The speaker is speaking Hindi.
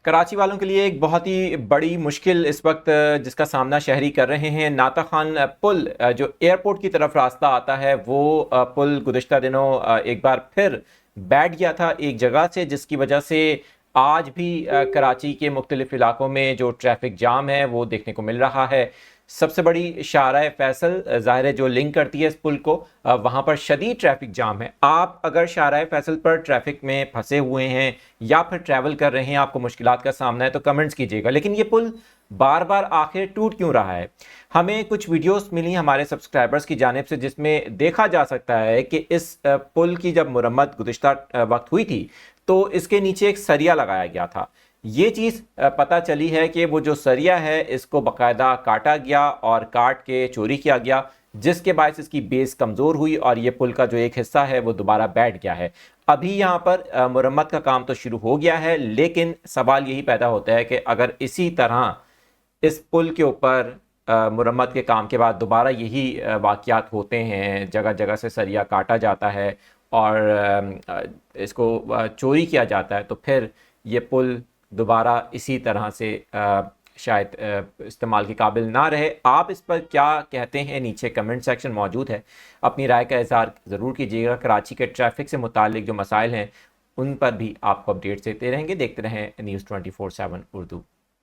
कराची वालों के लिए एक बहुत ही बड़ी मुश्किल इस वक्त जिसका सामना शहरी कर रहे हैं। नाता खान पुल जो एयरपोर्ट की तरफ रास्ता आता है वो पुल गुज़िश्ता दिनों एक बार फिर बैठ गया था एक जगह से, जिसकी वजह से आज भी कराची के मुख्तलिफ इलाकों में जो ट्रैफिक जाम है वो देखने को मिल रहा है। सबसे बड़ी शाहराह फैसल ज़ाहिर है जो लिंक करती है इस पुल को, वहाँ पर शदीद ट्रैफिक जाम है। आप अगर शाहराह फैसल पर ट्रैफिक में फंसे हुए हैं या फिर ट्रैवल कर रहे हैं, आपको मुश्किलात का सामना है, तो कमेंट्स कीजिएगा। लेकिन ये पुल बार बार आखिर टूट क्यों रहा है? हमें कुछ वीडियोस मिली हमारे सब्सक्राइबर्स की जानिब से जिसमें देखा जा सकता है कि इस पुल की जब मुरम्मत गुज़िश्ता वक्त हुई थी तो इसके नीचे एक सरिया लगाया गया था। ये चीज़ पता चली है कि वो जो सरिया है इसको बाकायदा काटा गया और काट के चोरी किया गया, जिसके बायस इसकी बेस कमज़ोर हुई और ये पुल का जो एक हिस्सा है वो दोबारा बैठ गया है। अभी यहाँ पर मुरम्मत का काम तो शुरू हो गया है, लेकिन सवाल यही पैदा होता है कि अगर इसी तरह इस पुल के ऊपर मुरम्मत के काम के बाद दोबारा यही वाक़यात होते हैं, जगह जगह से सरिया काटा जाता है और इसको चोरी किया जाता है, तो फिर ये पुल दोबारा इसी तरह से शायद इस्तेमाल के काबिल ना रहे। आप इस पर क्या कहते हैं? नीचे कमेंट सेक्शन मौजूद है, अपनी राय का इज़हार ज़रूर कीजिएगा। कराची के ट्रैफिक से मुतालिक जो मसाइल हैं उन पर भी आपको अपडेट्स देते रहेंगे। देखते रहें न्यूज़ 24/7 उर्दू।